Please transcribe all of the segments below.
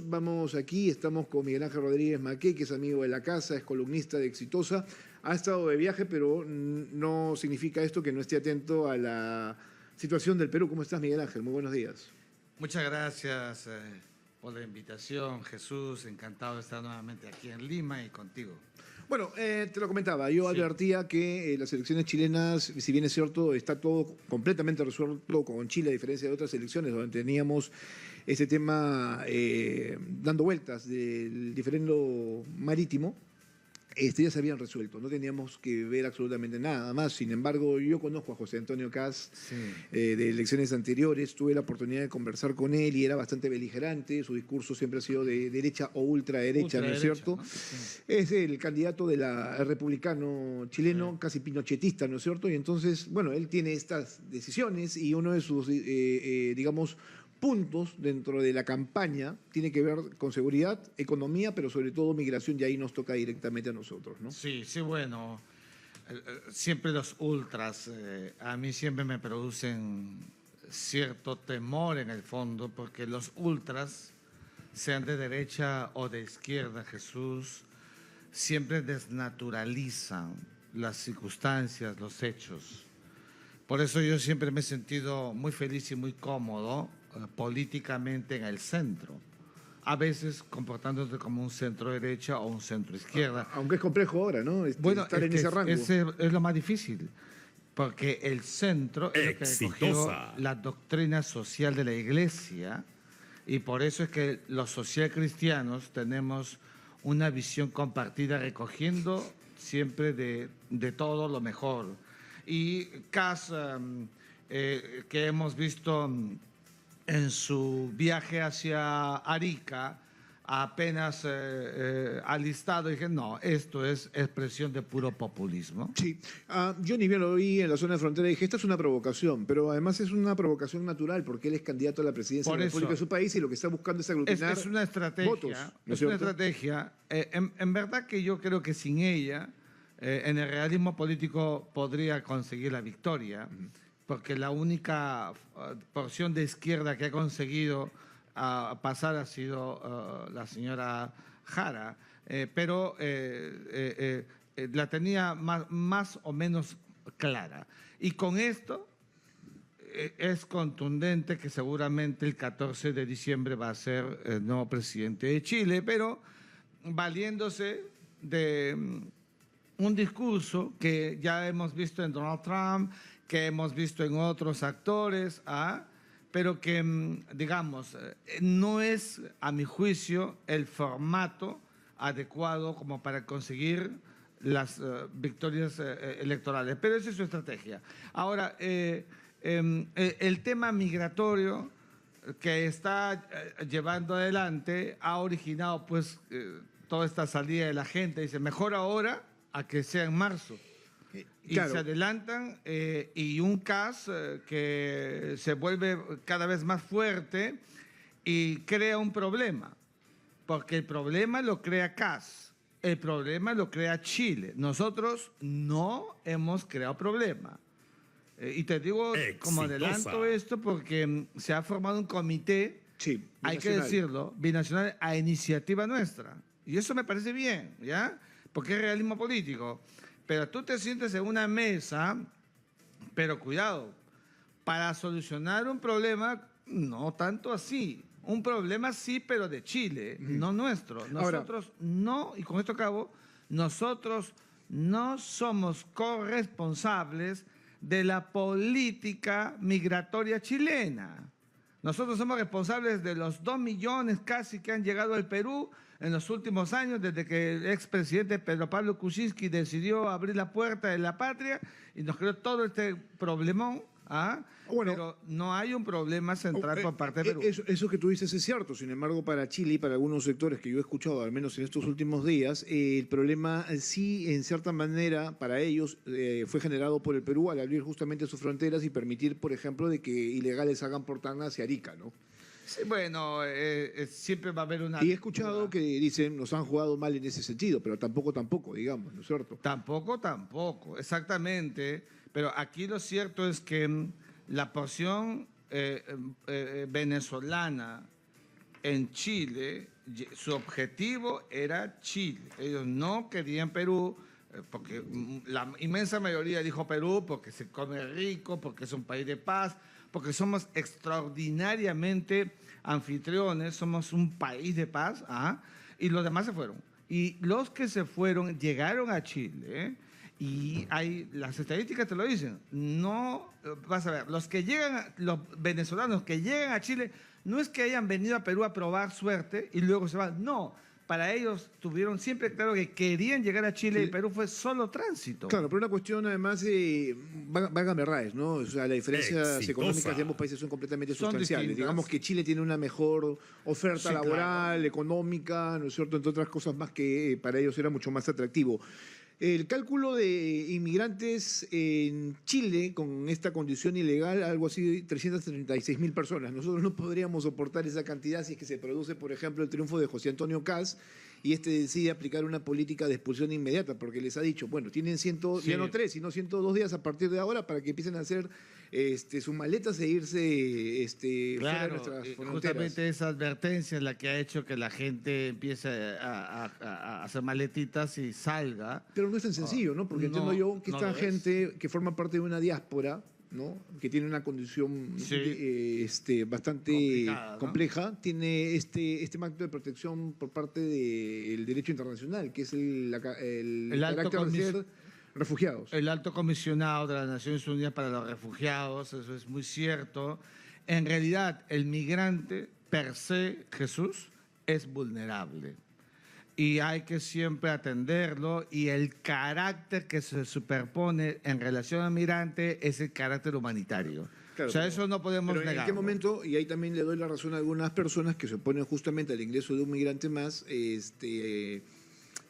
Vamos aquí, estamos con Miguel Ángel Rodríguez Maqué, que es amigo de la casa, es columnista de Exitosa. Ha estado de viaje, pero no significa esto que no esté atento a la situación del Perú. ¿Cómo estás, Miguel Ángel? Muy buenos días. Muchas gracias por la invitación, Jesús. Encantado de estar nuevamente aquí en Lima y contigo. Bueno, te lo comentaba, yo advertía que las elecciones chilenas, si bien es cierto, está todo completamente resuelto con Chile, a diferencia de otras elecciones donde teníamos ese tema dando vueltas del diferendo marítimo. Ya se habían resuelto, no teníamos que ver absolutamente nada más. Sin embargo, yo conozco a José Antonio Kast de elecciones anteriores, tuve la oportunidad de conversar con él y era bastante beligerante, su discurso siempre ha sido de derecha o ultraderecha, ¿no es cierto? ¿No? Sí. Es el candidato del republicano chileno, casi pinochetista, ¿no es cierto? Y entonces, bueno, él tiene estas decisiones y uno de sus, digamos, puntos dentro de la campaña tiene que ver con seguridad, economía, pero sobre todo migración, y ahí nos toca directamente a nosotros, ¿no? Sí, sí, bueno, siempre los ultras a mí siempre me producen cierto temor en el fondo, porque los ultras, sean de derecha o de izquierda, Jesús, siempre desnaturalizan las circunstancias, los hechos. Por eso yo siempre me he sentido muy feliz y muy cómodo políticamente en el centro, a veces comportándose como un centro derecha o un centro izquierda. Aunque es complejo ahora, ¿no? Bueno, estar en ese rango. Es lo más difícil, porque el centro es lo que recogió la doctrina social de la Iglesia, y por eso es que los socialcristianos tenemos una visión compartida recogiendo siempre de todo lo mejor. Y Kast, que hemos visto en su viaje hacia Arica, apenas alistado, dije, no, esto es expresión de puro populismo. Sí, yo ni bien lo vi en la zona de frontera y dije, esta es una provocación, pero además es una provocación natural porque él es candidato a la presidencia de la República de su país y lo que está buscando es aglutinar es una estrategia, votos, ¿no es una estrategia. En verdad que yo creo que sin ella, en el realismo político podría conseguir la victoria, porque la única porción de izquierda que ha conseguido pasar ha sido la señora Jara, pero la tenía más o menos clara. Y con esto es contundente que seguramente el 14 de diciembre va a ser el nuevo presidente de Chile, pero valiéndose de un discurso que ya hemos visto en Donald Trump, que hemos visto en otros actores, pero que, digamos, no es, a mi juicio, el formato adecuado como para conseguir las victorias electorales. Pero esa es su estrategia. Ahora, el tema migratorio que está llevando adelante ha originado, pues, toda esta salida de la gente. Dice, mejor ahora a que sea en marzo. Y claro, se adelantan y un Kast que se vuelve cada vez más fuerte y crea un problema, porque el problema lo crea Kast, el problema lo crea Chile. Nosotros no hemos creado problema. Y te digo, como adelanto esto, porque se ha formado un comité, hay que decirlo, binacional a iniciativa nuestra. Y eso me parece bien, ¿ya? Porque es realismo político. Pero tú te sientes en una mesa, pero cuidado, para solucionar un problema, no tanto así. Un problema sí, pero de Chile, no nuestro. Nosotros no, y con esto acabo, nosotros no somos corresponsables de la política migratoria chilena. Nosotros somos responsables de los 2 millones casi que han llegado al Perú en los últimos años, desde que el expresidente Pedro Pablo Kuczynski decidió abrir la puerta de la patria y nos creó todo este problemón. Bueno, pero no hay un problema central por parte de Perú. Eso que tú dices es cierto, sin embargo, para Chile y para algunos sectores que yo he escuchado, al menos en estos últimos días, el problema sí, en cierta manera, para ellos fue generado por el Perú al abrir justamente sus fronteras y permitir, por ejemplo, de que ilegales hagan portana hacia Arica, ¿no? Sí, bueno, siempre va a haber una... Y he escuchado que dicen, nos han jugado mal en ese sentido, pero tampoco, digamos, ¿no es cierto? Tampoco, exactamente. Pero aquí lo cierto es que la porción venezolana en Chile, su objetivo era Chile. Ellos no querían Perú, porque la inmensa mayoría dijo Perú porque se come rico, porque es un país de paz, porque somos extraordinariamente anfitriones, somos un país de paz, ¿ah? Y los demás se fueron. Y los que se fueron llegaron a Chile, ¿eh? Y las estadísticas te lo dicen. No, vas a ver, los venezolanos que llegan a Chile no es que hayan venido a Perú a probar suerte y luego se van. No, para ellos tuvieron siempre claro que querían llegar a Chile, sí. Y Perú fue solo tránsito. Claro, pero una cuestión además valga verdades, ¿no? O sea, las diferencias económicas de ambos países son completamente sustanciales. Distintas. Digamos que Chile tiene una mejor oferta laboral, claro, económica, ¿no es cierto? Entre otras cosas más que para ellos era mucho más atractivo. El cálculo de inmigrantes en Chile con esta condición ilegal, algo así, 336.000 personas. Nosotros no podríamos soportar esa cantidad si es que se produce, por ejemplo, el triunfo de José Antonio Kast y decide aplicar una política de expulsión inmediata, porque les ha dicho, bueno, tienen ya no 3, sino 102 días a partir de ahora para que empiecen a hacer sus maletas e irse fuera de nuestras fronteras. Justamente esa advertencia es la que ha hecho que la gente empiece a hacer maletitas y salga. Pero no es tan sencillo, ¿no? Porque entiendo yo que esta gente que forma parte de una diáspora, ¿no? Que tiene una condición bastante compleja, ¿no? Tiene este acto de protección por parte del derecho internacional, que es el carácter de ser refugiados. El alto comisionado de las Naciones Unidas para los Refugiados, eso es muy cierto. En realidad, el migrante per se, Jesús, es vulnerable. Y hay que siempre atenderlo, y el carácter que se superpone en relación al migrante es el carácter humanitario. Claro, o sea, eso no podemos negar. ¿En qué momento? Y ahí también le doy la razón a algunas personas que se oponen justamente al ingreso de un migrante más.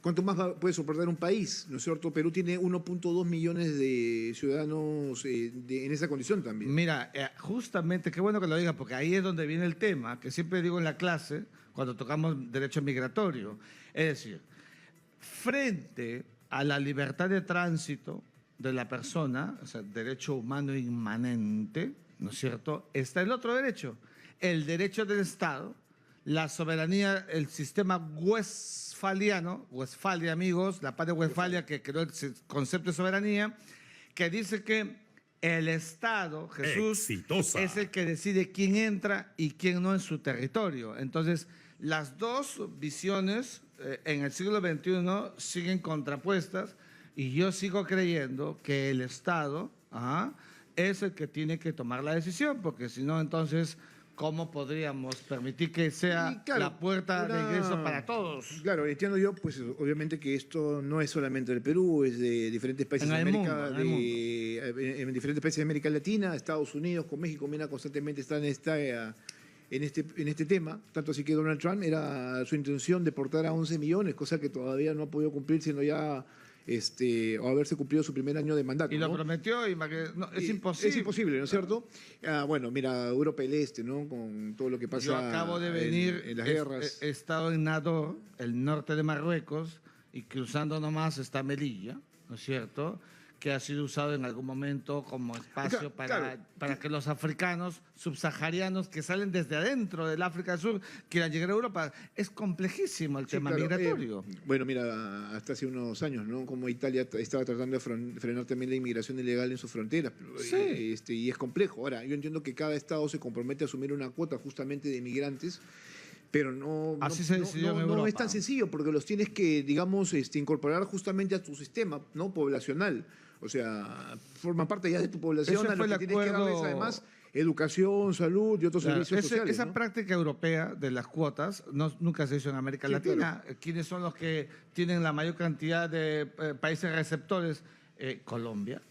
¿Cuánto más puede soportar un país? ¿No es cierto? Perú tiene 1.2 millones de ciudadanos en esa condición también. Mira, justamente, qué bueno que lo digas, porque ahí es donde viene el tema, que siempre digo en la clase, cuando tocamos derecho migratorio. Es decir, frente a la libertad de tránsito de la persona, o sea, derecho humano inmanente, ¿no es cierto?, está el otro derecho, el derecho del Estado, la soberanía, el sistema westfaliano, Westfalia, amigos, la paz de Westfalia que creó el concepto de soberanía, que dice que el Estado, Jesús, es el que decide quién entra y quién no en su territorio. Entonces, las dos visiones en el siglo XXI siguen contrapuestas, y yo sigo creyendo que el Estado es el que tiene que tomar la decisión, porque si no, entonces, ¿cómo podríamos permitir que sea la puerta de ingreso para todos? Claro, entiendo yo, pues obviamente que esto no es solamente del Perú, es de diferentes países de América, en diferentes países de América Latina, Estados Unidos, con México, mira, constantemente está en este tema, tanto así que Donald Trump era su intención deportar a 11 millones, cosa que todavía no ha podido cumplir, siendo ya o haberse cumplido su primer año de mandato. Y lo prometió, y es imposible. Es imposible, ¿no es cierto? Bueno, mira, Europa del Este, ¿no? Con todo lo que pasa. Yo acabo de venir, en las guerras. He estado en Nador, el norte de Marruecos, y cruzando nomás está Melilla, ¿no es cierto?, que ha sido usado en algún momento como espacio para que los africanos subsaharianos que salen desde adentro del África del Sur quieran llegar a Europa. Es complejísimo el tema migratorio. Bueno, mira, hasta hace unos años, ¿no? Como Italia estaba tratando de frenar también la inmigración ilegal en sus fronteras. Y es complejo. Ahora, yo entiendo que cada estado se compromete a asumir una cuota justamente de inmigrantes, pero no es tan sencillo, porque los tienes que, digamos, incorporar justamente a tu sistema, ¿no?, poblacional. O sea, forman parte ya de tu población, a lo que tienes que darles además educación, salud y otros servicios sociales. Esa práctica europea de las cuotas nunca se hizo en América Latina. Claro. ¿Quiénes son los que tienen la mayor cantidad de países receptores? Colombia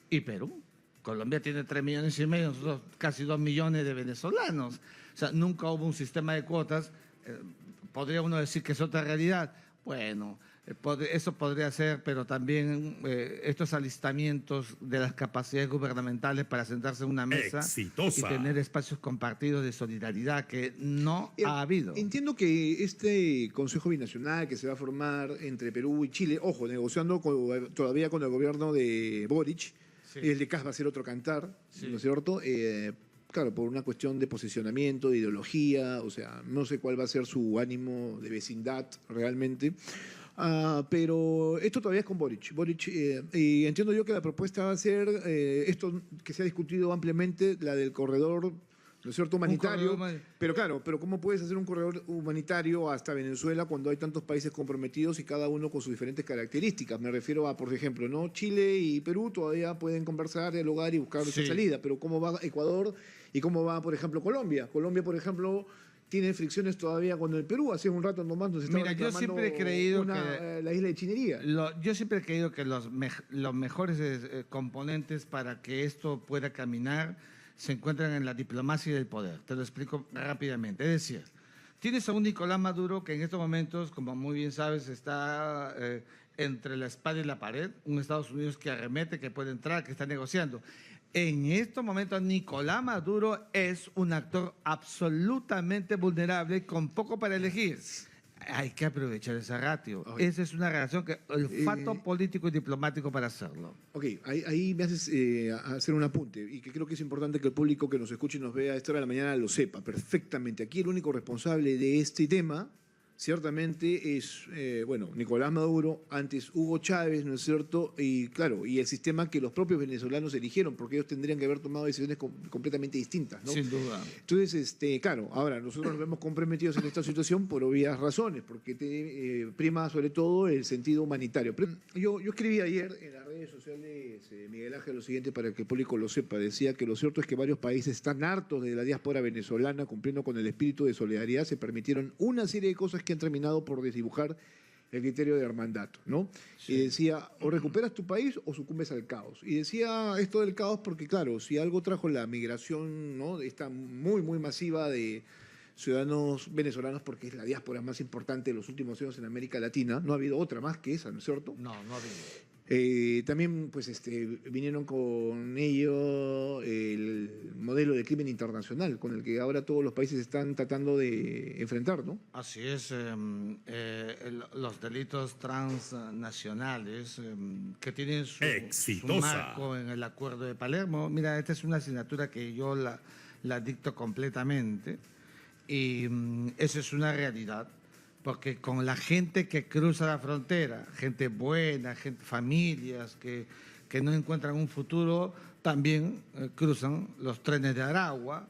y Perú. Colombia tiene 3,5 millones, nosotros casi 2 millones de venezolanos. O sea, nunca hubo un sistema de cuotas. Podría uno decir que es otra realidad. Bueno, eso podría ser, pero también estos alistamientos de las capacidades gubernamentales para sentarse en una mesa y tener espacios compartidos de solidaridad que no ha habido. Entiendo que este Consejo Binacional que se va a formar entre Perú y Chile, ojo, negociando todavía con el gobierno de Boric, el de Kast va a ser otro cantar, ¿no es cierto? claro, por una cuestión de posicionamiento, de ideología, o sea, no sé cuál va a ser su ánimo de vecindad realmente. Pero esto todavía es con Boric. Y entiendo yo que la propuesta va a ser esto que se ha discutido ampliamente, la del corredor, ¿no es cierto?, humanitario. Pero claro, pero ¿cómo puedes hacer un corredor humanitario hasta Venezuela cuando hay tantos países comprometidos y cada uno con sus diferentes características? Me refiero a, por ejemplo, ¿no? Chile y Perú todavía pueden conversar, dialogar y buscar esa salida, pero ¿cómo va Ecuador y cómo va, por ejemplo, Colombia? Colombia, por ejemplo, tiene fricciones todavía con el Perú. Hace un rato nomás nos estaba Mira, yo siempre he creído la isla de Chinería. Yo siempre he creído que los mejores componentes para que esto pueda caminar se encuentran en la diplomacia y el poder. Te lo explico rápidamente. Es decir, tienes a un Nicolás Maduro que en estos momentos, como muy bien sabes, está entre la espada y la pared. Un Estados Unidos que arremete, que puede entrar, que está negociando. En estos momentos, Nicolás Maduro es un actor absolutamente vulnerable, con poco para elegir. Hay que aprovechar esa ratio. Esa es una relación que olfato político y diplomático para hacerlo. Ok, ahí me haces hacer un apunte y que creo que es importante que el público que nos escuche y nos vea a esta hora de la mañana lo sepa perfectamente. Aquí el único responsable de este tema ciertamente es, bueno, Nicolás Maduro, antes Hugo Chávez, ¿no es cierto? Y claro, y el sistema que los propios venezolanos eligieron, porque ellos tendrían que haber tomado decisiones completamente distintas, ¿no? Sin duda. Entonces, claro, ahora nosotros nos vemos comprometidos en esta situación por obvias razones, porque prima sobre todo el sentido humanitario. Pero yo escribí ayer en las redes sociales, Miguel Ángel, lo siguiente para que el público lo sepa. Decía que lo cierto es que varios países están hartos de la diáspora venezolana, cumpliendo con el espíritu de solidaridad, se permitieron una serie de cosas que han terminado por desdibujar el criterio de hermandad, ¿no? Sí. Y decía, o recuperas tu país o sucumbes al caos. Y decía esto del caos porque, claro, si algo trajo la migración, ¿no?, esta muy, muy masiva de ciudadanos venezolanos, porque es la diáspora más importante de los últimos años en América Latina, no ha habido otra más que esa, ¿no es cierto? No ha habido. También pues, vinieron con ello el modelo de crimen internacional con el que ahora todos los países están tratando de enfrentar, ¿no? Así es, los delitos transnacionales que tienen su marco en el Acuerdo de Palermo. Mira, esta es una asignatura que yo la dicto completamente y eso es una realidad. Porque con la gente que cruza la frontera, gente buena, familias que no encuentran un futuro, también cruzan los trenes de Aragua,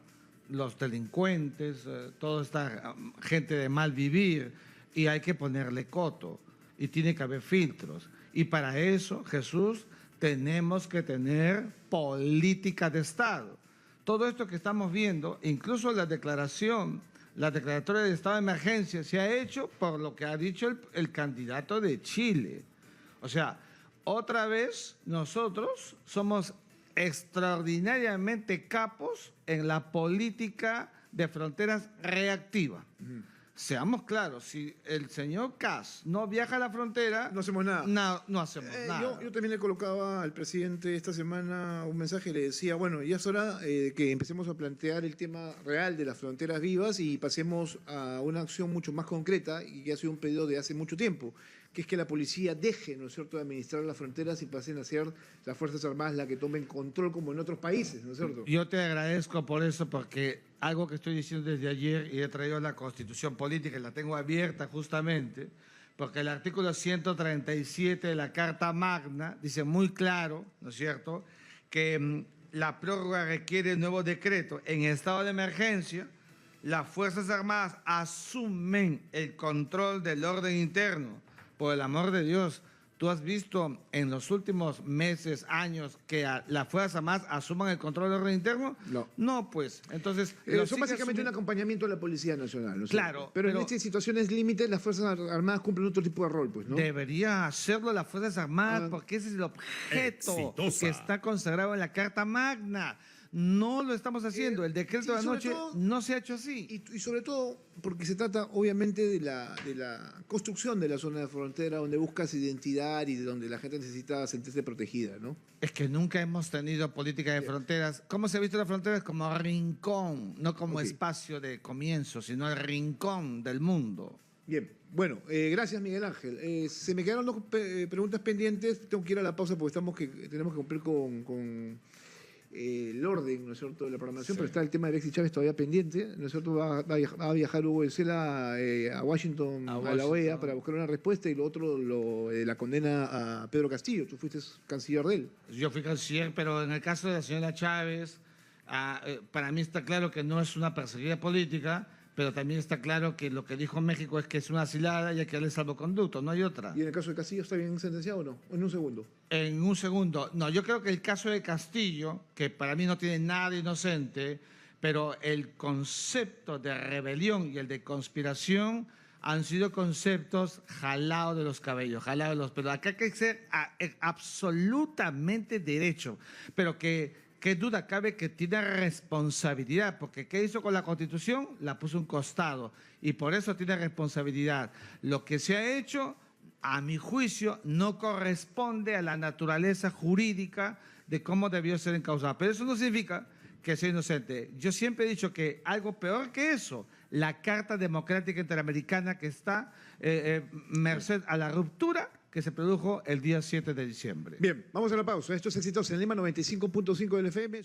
los delincuentes, toda esta gente de mal vivir, y hay que ponerle coto, y tiene que haber filtros. Y para eso, Jesús, tenemos que tener política de Estado. Todo esto que estamos viendo, incluso la declaratoria de estado de emergencia se ha hecho por lo que ha dicho el candidato de Chile. O sea, otra vez nosotros somos extraordinariamente capos en la política de fronteras reactiva. Seamos claros, si el señor Kast no viaja a la frontera... No hacemos nada. No hacemos nada. Yo también le colocaba al presidente esta semana un mensaje y le decía, bueno, ya es hora que empecemos a plantear el tema real de las fronteras vivas y pasemos a una acción mucho más concreta y que ha sido un pedido de hace mucho tiempo, que es que la policía deje, ¿no es cierto?, de administrar las fronteras y pasen a ser las Fuerzas Armadas las que tomen control como en otros países, ¿no es cierto? Yo te agradezco por eso, porque algo que estoy diciendo desde ayer y he traído la Constitución Política y la tengo abierta justamente, porque el artículo 137 de la Carta Magna dice muy claro, ¿no es cierto?, que la prórroga requiere un nuevo decreto. En estado de emergencia, las Fuerzas Armadas asumen el control del orden interno. Por el amor de Dios, ¿tú has visto en los últimos meses, años, que las Fuerzas Armadas asuman el control del orden interno? No. No, pues. Entonces, son básicamente un acompañamiento a la Policía Nacional, ¿no? Claro. Pero en estas situaciones límites, las Fuerzas Armadas cumplen otro tipo de rol, pues, ¿no? Debería hacerlo las Fuerzas Armadas porque ese es el objeto que está consagrado en la Carta Magna. No lo estamos haciendo. El decreto de anoche no se ha hecho así. Y sobre todo porque se trata, obviamente, de la construcción de la zona de frontera, donde buscas identidad y donde la gente necesita sentirse protegida, ¿no? Es que nunca hemos tenido política de fronteras. ¿Cómo se ha visto las fronteras? Como rincón, no como espacio de comienzo, sino el rincón del mundo. Bien, bueno, gracias Miguel Ángel. Se me quedaron dos preguntas pendientes. Tengo que ir a la pausa porque tenemos que cumplir con el orden, ¿no es cierto?, de la programación, Sí. pero está el tema de Alexis Chávez todavía pendiente, ¿no es cierto? Va a viajar Hugo de Sela a Washington, a la OEA, para buscar una respuesta, y lo otro, la condena a Pedro Castillo. Tú fuiste canciller de él. Yo fui canciller, pero en el caso de la señora Chávez, para mí está claro que no es una perseguida política, pero también está claro que lo que dijo México es que es una asilada y hay que darle salvoconducto, no hay otra. ¿Y en el caso de Castillo está bien sentenciado o no? En un segundo. En un segundo. No, yo creo que el caso de Castillo, que para mí no tiene nada de inocente, pero el concepto de rebelión y el de conspiración han sido conceptos jalados de los cabellos, jalados de los pelos. Acá hay que ser absolutamente derecho, pero qué duda cabe que tiene responsabilidad, porque ¿qué hizo con la Constitución? La puso a un costado y por eso tiene responsabilidad. Lo que se ha hecho, a mi juicio, no corresponde a la naturaleza jurídica de cómo debió ser encausado. Pero eso no significa que sea inocente. Yo siempre he dicho que algo peor que eso, la Carta Democrática Interamericana que está merced a la ruptura que se produjo el día 7 de diciembre. Bien, vamos a la pausa. Esto es Éxitos en Lima 95.5 del FM.